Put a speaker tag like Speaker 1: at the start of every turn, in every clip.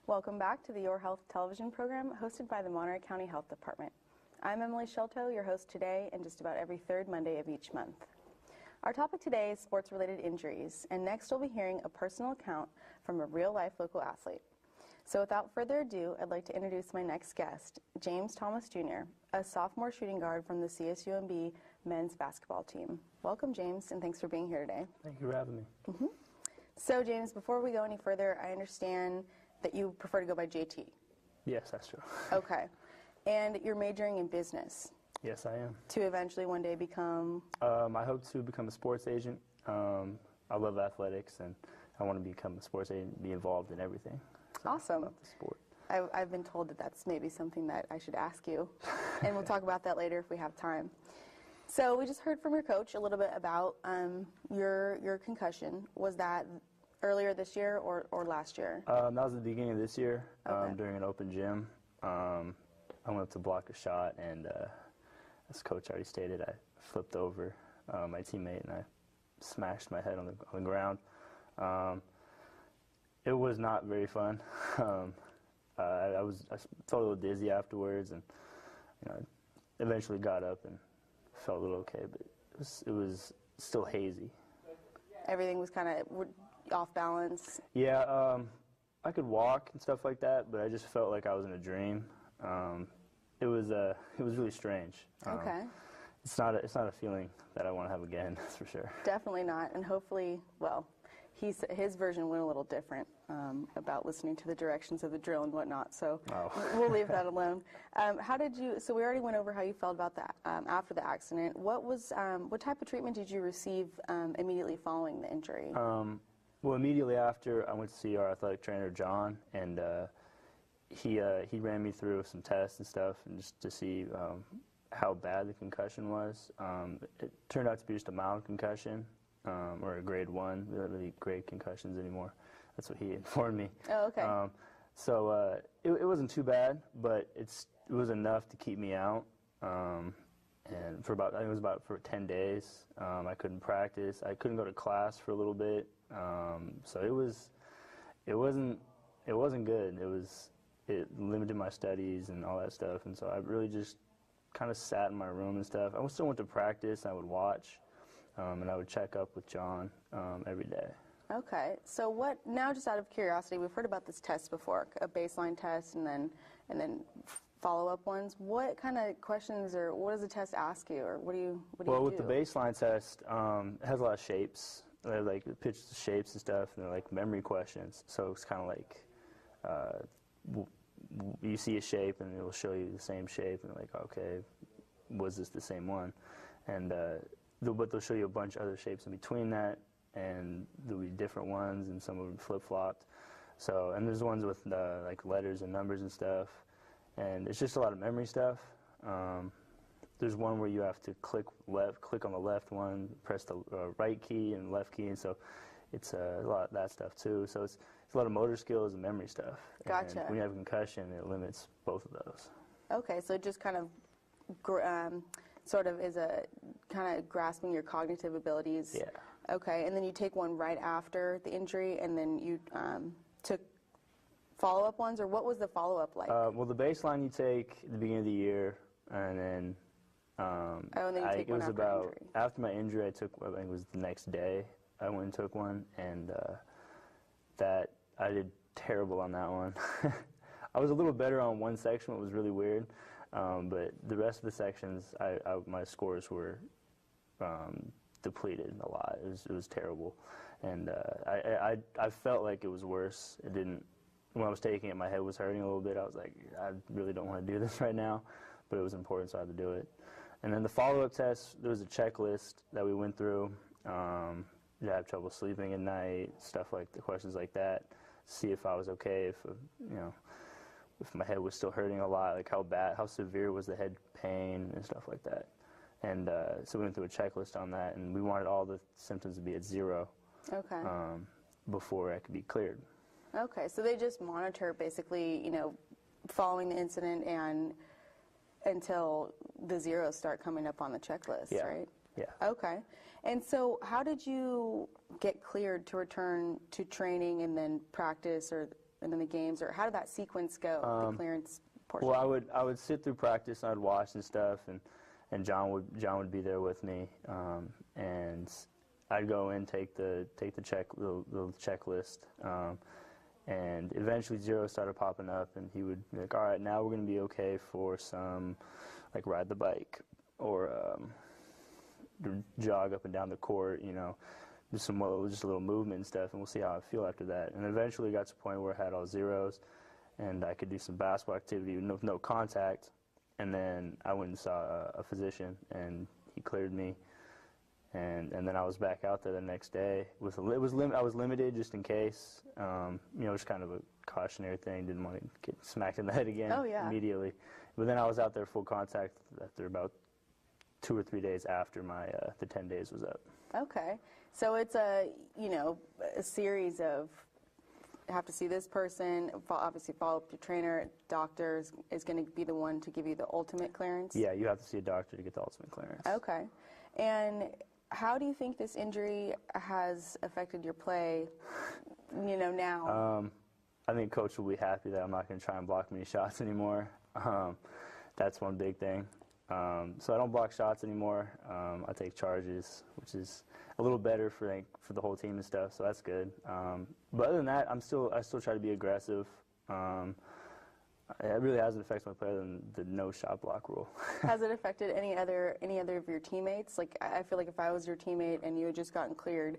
Speaker 1: Welcome back to the Your Health television program hosted by the Monterey County Health Department. I'm Emily Sciolto, your host today and just about every third Monday of each month. Our topic today is sports-related injuries, and next we'll be hearing a personal account from a real-life local athlete. So without further ado, I'd like to introduce my next guest, James Thomas Jr., a sophomore shooting guard from the CSUMB men's basketball team. Welcome, James, and thanks for being here today.
Speaker 2: Thank you for having me.
Speaker 1: So, James, before we go any further, I understand that you prefer to go by JT.
Speaker 2: Yes, that's true.
Speaker 1: Okay. And you're majoring in business.
Speaker 2: Yes, I am.
Speaker 1: To eventually one day become?
Speaker 2: I hope to become a sports agent. I love athletics, and I want to become a sports agent, be involved in everything. So,
Speaker 1: awesome.
Speaker 2: About the sport.
Speaker 1: I've been told that that's maybe something that I should ask you, and we'll talk about that later if we have time. So we just heard from your coach a little bit about your concussion. Was that earlier this year or last year?
Speaker 2: That was at the beginning of this year,
Speaker 1: Okay.
Speaker 2: during an open gym. I went up to block a shot, and as Coach already stated, I flipped over my teammate, and I smashed my head on the ground. It was not very fun. I felt a little dizzy afterwards, and I eventually got up and felt a little okay, but it was still hazy.
Speaker 1: Everything was kind of off balance?
Speaker 2: Yeah, I could walk and stuff like that, but I just felt like I was in a dream. It was really strange.
Speaker 1: Okay.
Speaker 2: It's not a feeling that I want to have again, that's for sure.
Speaker 1: Definitely not, and hopefully, well, his version went a little different about listening to the directions of the drill and whatnot, so we'll leave that alone. So we already went over how you felt about that after the accident. What type of treatment did you receive immediately following the injury?
Speaker 2: Well, immediately after, I went to see our athletic trainer, John, and he ran me through some tests and stuff, and just to see how bad the concussion was. It turned out to be just a mild concussion, or a grade 1. We don't really grade concussions anymore. That's what he informed me.
Speaker 1: Oh, okay.
Speaker 2: So it wasn't too bad, but it was enough to keep me out. And for I think it was for 10 days. I couldn't practice. I couldn't go to class for a little bit. So it wasn't good. It limited my studies and all that stuff. And so I really just kind of sat in my room and stuff. I still went to practice. I would watch, and I would check up with John every day. Okay.
Speaker 1: So now just out of curiosity, we've heard about this test before, a baseline test and then follow-up ones. What kind of questions, or what does the test ask you, or what do you do?
Speaker 2: Well, with the baseline test, it has a lot of shapes. They're like pictures of shapes and stuff, and they're like memory questions. So it's kind of like you see a shape, and it will show you the same shape, and you're like, okay, was this the same one? And but they'll show you a bunch of other shapes in between that, and there'll be different ones, and some will be flip-flopped. So, and there's ones with like letters and numbers and stuff, and it's just a lot of memory stuff. There's one where you have to click on the left one, press the right key and left key, and so it's a lot of that stuff too. So it's a lot of motor skills and memory stuff.
Speaker 1: Gotcha.
Speaker 2: And when you have a concussion, it limits both of those.
Speaker 1: Okay, so it just kind of sort of is a kind of grasping your cognitive abilities.
Speaker 2: Yeah.
Speaker 1: Okay, and then you take one right after the injury, and then you took follow-up ones, or what was the follow-up like?
Speaker 2: Well, the baseline you take at the beginning of the year, and then
Speaker 1: and then you take one after injury.
Speaker 2: After my injury, I think it was the next day, I went and took one, and that I did terrible on that one. I was a little better on one section, it was really weird, but the rest of the sections, my scores were depleted a lot. It was terrible, and I felt like it was worse. It didn't. When I was taking it, my head was hurting a little bit. I was like, I really don't want to do this right now, but it was important, so I had to do it. And then the follow-up test, there was a checklist that we went through. You have trouble sleeping at night, stuff like the questions like that. See if I was okay, if my head was still hurting a lot, like how severe was the head pain and stuff like that. And so we went through a checklist on that, and we wanted all the symptoms to be at 0.
Speaker 1: Okay.
Speaker 2: Before I could be cleared.
Speaker 1: Okay, so they just monitor basically, following the incident and until the zeros start coming up on the checklist,
Speaker 2: yeah.
Speaker 1: right?
Speaker 2: Yeah.
Speaker 1: Okay. And so how did you get cleared to return to training and then practice, or and then the games, or how did that sequence go, the clearance portion?
Speaker 2: Well, I would sit through practice, and I'd watch and stuff, and John would be there with me, and I'd go in, take the checklist, and eventually zeros started popping up, and he would be like, all right, now we're going to be okay for some, like, ride the bike, or jog up and down the court, you know, just a little movement and stuff, and we'll see how I feel after that. And eventually got to the point where I had all zeros, and I could do some basketball activity with no contact, and then I went and saw a physician, and he cleared me. And then I was back out there the next day. I was limited just in case, you know, just kind of a cautionary thing. Didn't want to get smacked in the head again immediately. But then I was out there full contact after about 2 or 3 days after my the 10 days was up.
Speaker 1: Okay, so it's a series of have to see this person, obviously follow up your trainer, doctor is going to be the one to give you the ultimate clearance?
Speaker 2: Yeah, you have to see a doctor to get the ultimate clearance.
Speaker 1: Okay, and how do you think this injury has affected your play, you know, now?
Speaker 2: I think Coach will be happy that I'm not going to try and block many shots anymore. That's one big thing. So I don't block shots anymore. I take charges, which is a little better for the whole team and stuff. So that's good. But other than that, I still try to be aggressive. It really hasn't affected my play than the no shot block rule.
Speaker 1: Has it affected any other of your teammates? Like, I feel like if I was your teammate and you had just gotten cleared,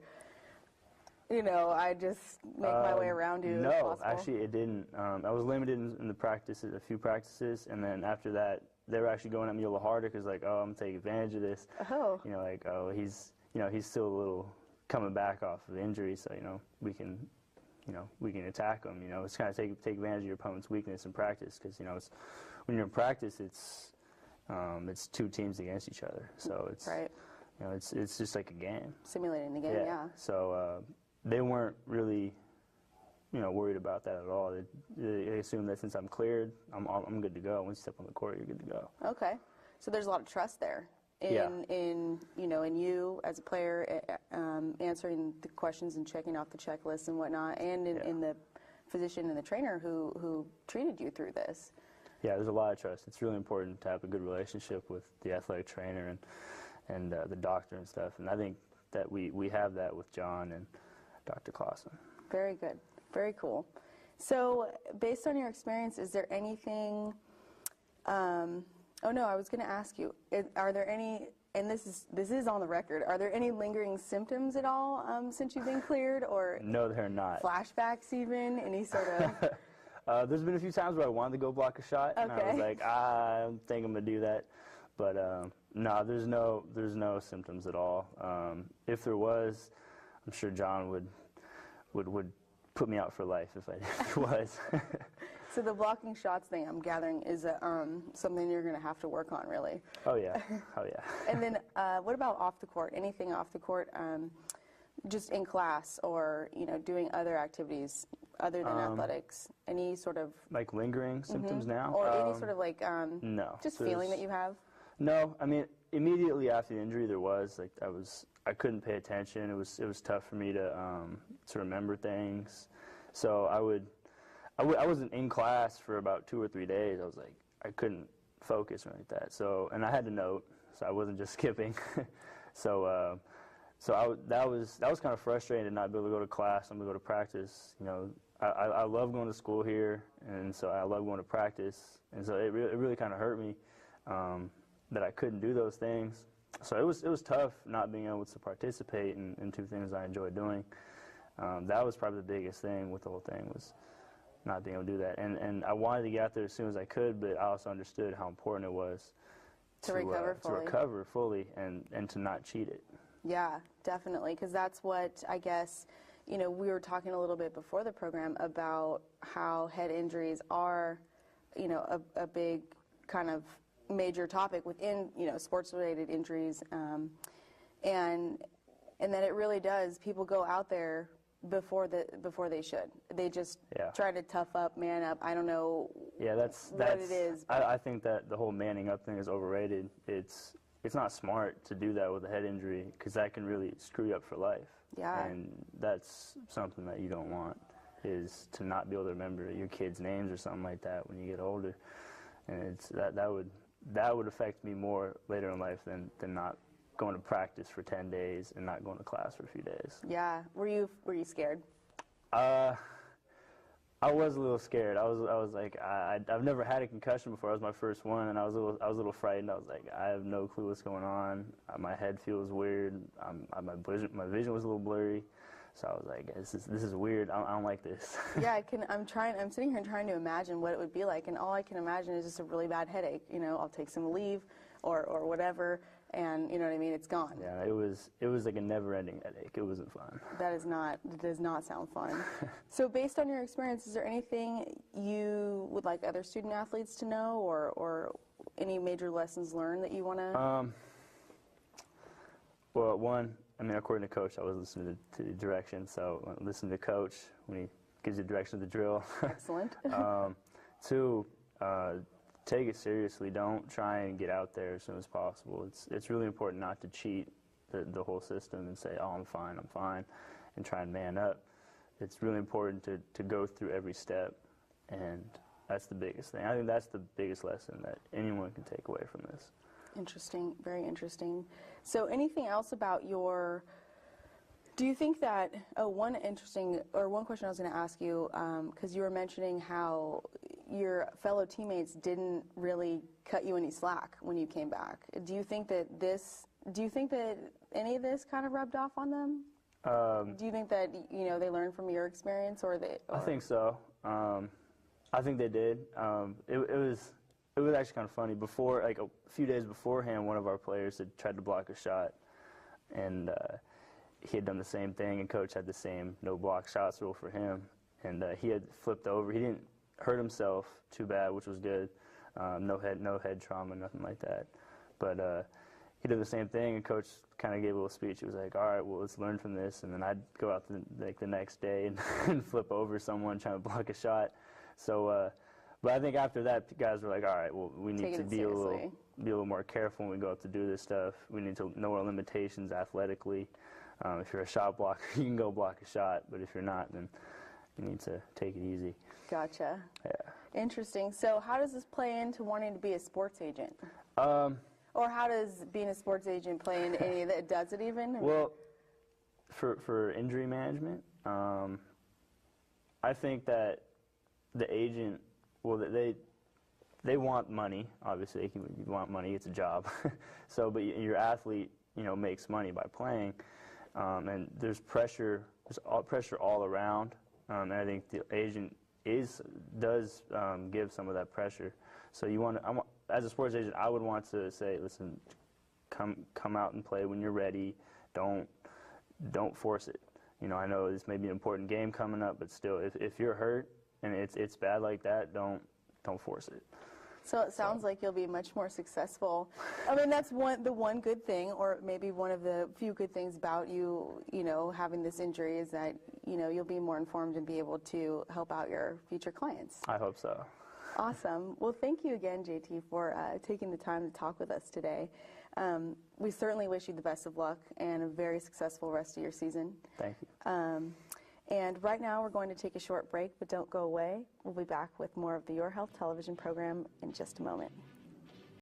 Speaker 1: you know, I just make my way around you.
Speaker 2: No,
Speaker 1: if possible.
Speaker 2: Actually, it didn't. I was limited in the practices, a few practices, and then after that, they were actually going at me a little harder because, like, oh, I'm taking advantage of this.
Speaker 1: Oh.
Speaker 2: You know, like, oh, he's still a little coming back off of injury, so we can attack him. You know, it's kind of take advantage of your opponent's weakness in practice because when you're in practice, it's two teams against each other, so it's
Speaker 1: right.
Speaker 2: It's just like a game.
Speaker 1: Simulating the game, yeah.
Speaker 2: So they weren't really worried about that at all. They assumed that since I'm cleared, I'm good to go. Once you step on the court, you're good to go.
Speaker 1: Okay, so there's a lot of trust there in you as a player, answering the questions and checking off the checklist and whatnot, and in the physician and the trainer who treated you through this.
Speaker 2: Yeah, there's a lot of trust. It's really important to have a good relationship with the athletic trainer and the doctor and stuff. And I think that we have that with John and Dr. Clausen. Very
Speaker 1: good. Very cool. So, based on your experience, is there anything? Oh no, I was going to ask you. Are there any? And this is on the record. Are there any lingering symptoms at all since you've been cleared, or
Speaker 2: no, there are not.
Speaker 1: Flashbacks, even any sort
Speaker 2: of? There's been a few times where I wanted to go block a shot, and I was like, I don't think I'm gonna do that. But no, there's no symptoms at all. If there was, I'm sure John would put me out for life if it was.
Speaker 1: So the blocking shots thing, I'm gathering, is something you're going to have to work on, really.
Speaker 2: Oh yeah, oh yeah.
Speaker 1: And then what about off the court? Anything off the court, just in class or doing other activities other than athletics? Any sort of
Speaker 2: like lingering symptoms now,
Speaker 1: or any sort of like
Speaker 2: no,
Speaker 1: just feeling that you have?
Speaker 2: No, I mean immediately after the injury there was like I couldn't pay attention. It was tough for me to remember things. So I wasn't in class for about 2 or 3 days. I was like, I couldn't focus or anything like that. So, and I had to note, so I wasn't just skipping. So that was kind of frustrating to not be able to go to class and be able to practice. I love going to school here, and so I love going to practice. And so it really kind of hurt me that I couldn't do those things. So it was tough not being able to participate in two things I enjoy doing. That was probably the biggest thing with the whole thing was not being able to do that. And I wanted to get out there as soon as I could, but I also understood how important it was
Speaker 1: to recover
Speaker 2: fully and to not cheat it.
Speaker 1: Yeah, definitely, because that's what I guess, we were talking a little bit before the program about how head injuries are, a big kind of major topic within, sports-related injuries, and that it really does. People go out there before they should. They just try to tough up, man up. I don't know.
Speaker 2: Yeah, that's
Speaker 1: what it is.
Speaker 2: I think that the whole manning up thing is overrated. It's not smart to do that with a head injury because that can really screw you up for life.
Speaker 1: Yeah.
Speaker 2: And that's something that you don't want. is to not be able to remember your kids' names or something like that when you get older. And it's that would affect me more later in life than not going to practice for 10 days and not going to class for a few days.
Speaker 1: Yeah. Were you scared?
Speaker 2: I was a little scared. I was like, I've never had a concussion before. It was my first one, and I was a little frightened. I was like, I have no clue what's going on. My head feels weird. My vision was a little blurry. So I was like, this is weird. I don't like this.
Speaker 1: Yeah, I'm sitting here trying to imagine what it would be like, and all I can imagine is just a really bad headache. You know, I'll take some leave or whatever, and you know what I mean, it's gone.
Speaker 2: Yeah, it was like a never-ending headache. It wasn't fun.
Speaker 1: It does not sound fun. So based on your experience, is there anything you would like other student athletes to know, or any major lessons learned that you want to?
Speaker 2: Well, one, I mean, according to coach, I was listening to the direction, so listen to coach when he gives you direction of the drill.
Speaker 1: Excellent.
Speaker 2: Two, take it seriously. Don't try and get out there as soon as possible. It's really important not to cheat the whole system and say, oh, I'm fine, and try and man up. It's really important to go through every step, and that's the biggest thing. I think that's the biggest lesson that anyone can take away from this.
Speaker 1: Interesting, very interesting. So anything else about do you think that, one question I was going to ask you, because you were mentioning how your fellow teammates didn't really cut you any slack when you came back. Do you think that any of this kind of rubbed off on them? Do you think that, they learned from your experience, or? I
Speaker 2: think so. I think they did. It was actually kind of funny. Before, like a few days beforehand, one of our players had tried to block a shot, and he had done the same thing, and coach had the same no block shots rule for him, and he had flipped over. He didn't hurt himself too bad, which was good. No head trauma, nothing like that. But he did the same thing, and coach kind of gave a little speech. He was like, all right, well, let's learn from this. And then I'd go out the next day and flip over someone trying to block a shot. So, but I think after that, guys were like, all right, well, we need to be a little more careful when we go up to do this stuff. We need to know our limitations athletically. If you're a shot blocker, you can go block a shot, but if you're not, then you need to take it easy.
Speaker 1: Gotcha.
Speaker 2: Yeah.
Speaker 1: Interesting. So how does this play into wanting to be a sports agent? Or how does being a sports agent play into any of that? Does it even?
Speaker 2: Well, for injury management, I think that the agent, well, they want money. Obviously, you want money. It's a job. So, but your athlete, makes money by playing, and there's pressure. There's pressure all around, and I think the agent does give some of that pressure. So as a sports agent, I would want to say, listen, come out and play when you're ready. Don't force it. I know this may be an important game coming up, but still, if you're hurt and it's bad like that, don't force it.
Speaker 1: So it sounds like you'll be much more successful. I mean, that's the one good thing, or maybe one of the few good things about you, having this injury is that, you'll be more informed and be able to help out your future clients.
Speaker 2: I hope so.
Speaker 1: Awesome. Well, thank you again, JT, for taking the time to talk with us today. We certainly wish you the best of luck and a very successful rest of your season.
Speaker 2: Thank you.
Speaker 1: And right now we're going to take a short break, but don't go away. We'll be back with more of the Your Health television program in just a moment.